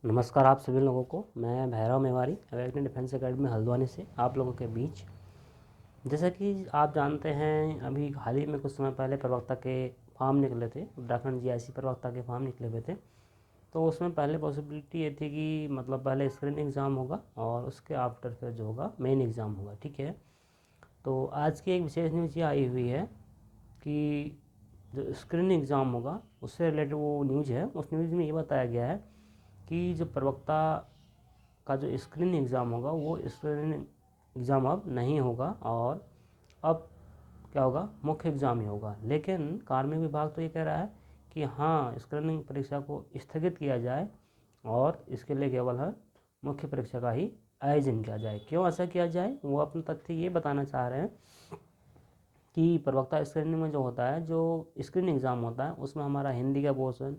नमस्कार आप सभी लोगों को। मैं Bhairav Mewari American defence academy Haldwani से आप लोगों के बीच। जैसा कि आप जानते हैं, अभी हाल ही में कुछ समय पहले प्रवक्ता के फॉर्म निकले थे, उत्तराखंड जीआईसी प्रवक्ता के फॉर्म निकले हुए थे। तो उसमें पहले पॉसिबिलिटी ये थी कि मतलब पहले स्क्रीन एग्ज़ाम होगा और उसके आफ्टर फिर जो होगा मेन एग्ज़ाम होगा। ठीक है। तो आज की एक विशेष न्यूज़ ये आई हुई है कि जो स्क्रीन एग्ज़ाम होगा उससे रिलेटेड वो न्यूज़ है। उस न्यूज़ में ये बताया गया है कि जो प्रवक्ता का जो स्क्रीन एग्ज़ाम होगा वो स्क्रीन एग्ज़ाम अब नहीं होगा और अब क्या होगा, मुख्य एग्ज़ाम ही होगा। लेकिन कार्मिक विभाग तो ये कह रहा है कि हाँ, स्क्रीनिंग परीक्षा को स्थगित किया जाए और इसके लिए केवल है मुख्य परीक्षा का ही आयोजन किया जाए। क्यों ऐसा किया जाए, वो अपने तथ्य ये बताना चाह रहे हैं कि प्रवक्ता स्क्रीनिंग में जो होता है, जो स्क्रीन एग्ज़ाम होता है, उसमें हमारा हिंदी का पोर्शन,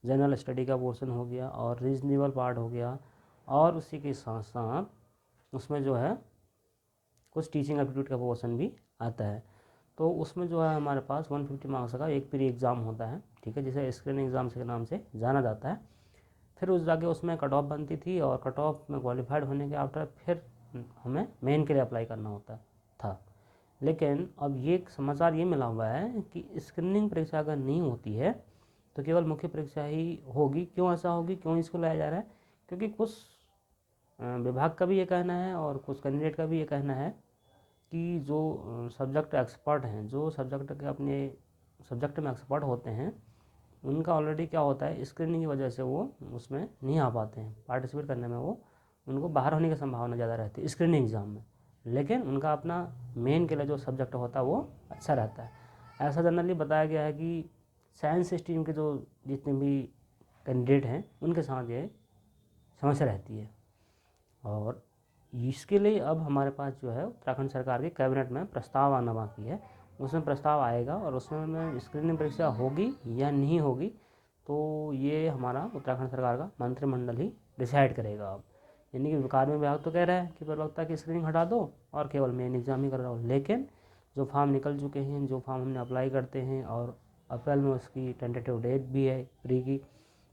जनरल स्टडी का पोर्शन हो गया और रीजनेबल पार्ट हो गया, और उसी के साथ साथ उसमें जो है कुछ टीचिंग एप्टीट्यूड का पोर्शन भी आता है। तो उसमें जो है हमारे पास 150 मार्क्स का एक प्री एग्ज़ाम होता है। ठीक है, जिसे स्क्रीन एग्ज़ाम के नाम से जाना जाता है। फिर उस जाके उसमें कट ऑफ बनती थी और कट ऑफ में क्वालिफाइड होने के आफ्टर फिर हमें मेन के लिए अप्लाई करना होता था। लेकिन अब ये समाचार ये मिला हुआ है कि स्क्रीनिंग परीक्षा अगर नहीं होती है तो केवल मुख्य परीक्षा ही होगी। क्यों ऐसा होगी, क्यों इसको लाया जा रहा है? क्योंकि कुछ विभाग का भी ये कहना है और कुछ कैंडिडेट का भी ये कहना है कि जो सब्जेक्ट एक्सपर्ट हैं, जो सब्जेक्ट के अपने सब्जेक्ट में एक्सपर्ट होते हैं, उनका ऑलरेडी क्या होता है, स्क्रीनिंग की वजह से वो उसमें नहीं आ पाते हैं, पार्टिसिपेट करने में वो उनको बाहर होने की संभावना ज़्यादा रहती है स्क्रीनिंग एग्ज़ाम में। लेकिन उनका अपना मेन के लिए जो सब्जेक्ट होता है वो अच्छा रहता है। ऐसा जनरली बताया गया है कि साइंस स्ट्रीम के जो जितने भी कैंडिडेट हैं उनके साथ ये समस्या रहती है। और इसके लिए अब हमारे पास जो है उत्तराखंड सरकार के कैबिनेट में प्रस्ताव आना बाकी है। उसमें प्रस्ताव आएगा और उसमें स्क्रीनिंग परीक्षा होगी या नहीं होगी, तो ये हमारा उत्तराखंड सरकार का मंत्रिमंडल ही डिसाइड करेगा अब। यानी कि कार्मिक विभाग तो कह रहा है कि प्रवक्ता की स्क्रीनिंग हटा दो और केवल मेन एग्ज़ाम ही कर रहा हो। लेकिन जो फॉर्म निकल चुके हैं, जो फॉर्म हमने अप्लाई करते हैं और अप्रैल में उसकी टेंटेटिव डेट भी है प्री की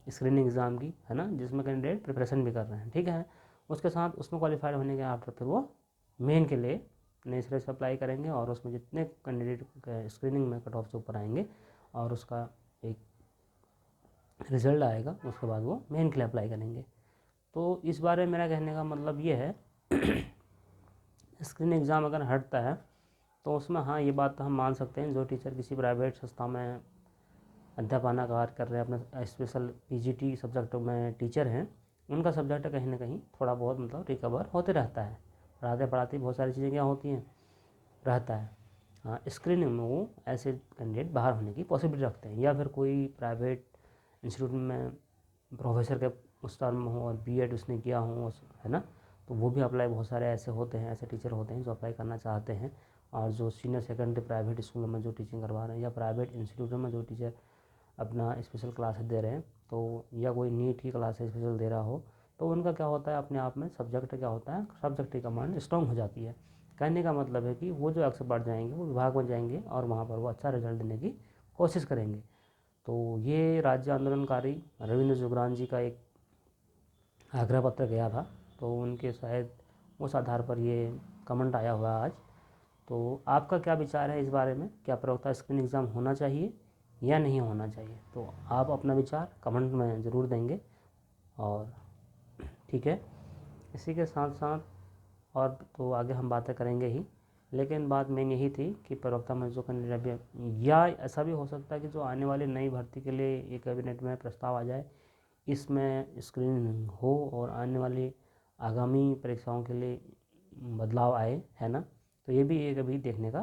स्क्रीनिंग एग्ज़ाम की, है ना, जिसमें कैंडिडेट प्रिपरेशन भी कर रहे हैं। ठीक है। उसके साथ उसमें क्वालिफाइड होने के आफ्टर फिर वो मेन के लिए नए सिरे से अप्लाई करेंगे और उसमें जितने कैंडिडेट स्क्रीनिंग में कट ऑफ से ऊपर आएंगे और उसका एक रिजल्ट आएगा, उसके बाद वो मेन के लिए अप्लाई करेंगे। तो इस बारे में मेरा कहने का मतलब ये है स्क्रीन एग्ज़ाम अगर हटता है तो उसमें हाँ, ये बात तो हम मान सकते हैं, जो टीचर किसी प्राइवेट संस्था में अध्यापना कार्य कर रहे हैं, अपने स्पेशल पीजीटी सब्जेक्ट में टीचर हैं, उनका सब्जेक्ट कहीं ना कहीं थोड़ा बहुत मतलब रिकवर होते रहता है। पढ़ाते पढ़ाते बहुत सारी चीज़ें क्या होती हैं, रहता है। हाँ, स्क्रीनिंग में वो ऐसे कैंडिडेट बाहर होने की पॉसिबिलिटी रखते हैं, या फिर कोई प्राइवेट इंस्टीट्यूट में प्रोफेसर के उस टर्म में हो और बीएड उसने किया हो, है ना, तो वो भी अप्लाई, बहुत सारे ऐसे होते हैं, ऐसे टीचर होते हैं जो अप्लाई करना चाहते हैं। और जो सीनियर सेकेंडरी प्राइवेट स्कूलों में जो टीचिंग करवा रहे हैं या प्राइवेट इंस्टीट्यूटों में जो टीचर अपना स्पेशल क्लासेस दे रहे हैं, तो या कोई नीट की क्लासेस स्पेशल दे रहा हो, तो उनका क्या होता है, अपने आप में सब्जेक्ट क्या होता है, सब्जेक्ट की कमांड स्ट्रॉन्ग हो जाती है। कहने का मतलब है कि वो जो एक्सपर्ट जाएंगे वो विभाग में जाएंगे और वहाँ पर वो अच्छा रिजल्ट देने की कोशिश करेंगे। तो ये राज्य आंदोलनकारी रविंद्र जुगरान जी का एक आग्रह पत्र गया था, तो उनके शायद उस आधार पर ये कमेंट आया हुआ है आज। तो आपका क्या विचार है इस बारे में, क्या प्रवक्ता स्क्रीन एग्ज़ाम होना चाहिए या नहीं होना चाहिए? तो आप अपना विचार कमेंट में ज़रूर देंगे। और ठीक है, इसी के साथ साथ और तो आगे हम बातें करेंगे ही, लेकिन बात मेन यही थी कि प्रवक्ता में जो कैंडिडेट, या ऐसा भी हो सकता है कि जो आने वाली नई भर्ती के लिए ये कैबिनेट में प्रस्ताव आ जाए, इसमें स्क्रीनिंग हो और आने वाली आगामी परीक्षाओं के लिए बदलाव आए, है ना। तो ये भी एक अभी देखने का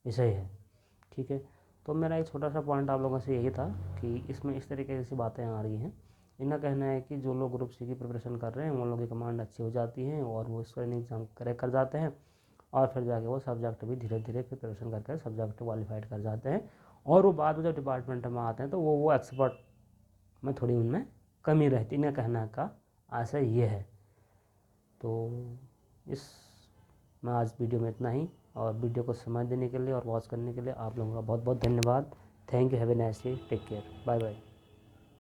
विषय है। ठीक है। तो मेरा एक छोटा सा पॉइंट आप लोगों से यही था कि इसमें इस तरीके की बातें आ रही हैं। इनका कहना है कि जो लोग ग्रुप सी की प्रिपरेशन कर रहे हैं उन लोगों की कमांड अच्छी हो जाती है और वो स्क्रीनिंग एग्जाम क्रैक कर जाते हैं और फिर जाके वो सब्जेक्ट भी धीरे धीरे फिर प्रिपरेशन करके सब्जेक्ट क्वालिफाइड कर जाते हैं, और वो बाद में जब डिपार्टमेंट में आते हैं तो वो एक्सपर्ट में थोड़ी उनमें कमी रहती है। इनका कहना का आशय ये है। तो इस मैं आज वीडियो में इतना ही, और वीडियो को समय देने के लिए और वॉच करने के लिए आप लोगों का बहुत बहुत धन्यवाद। Thank you, have a nice day, take care, bye bye.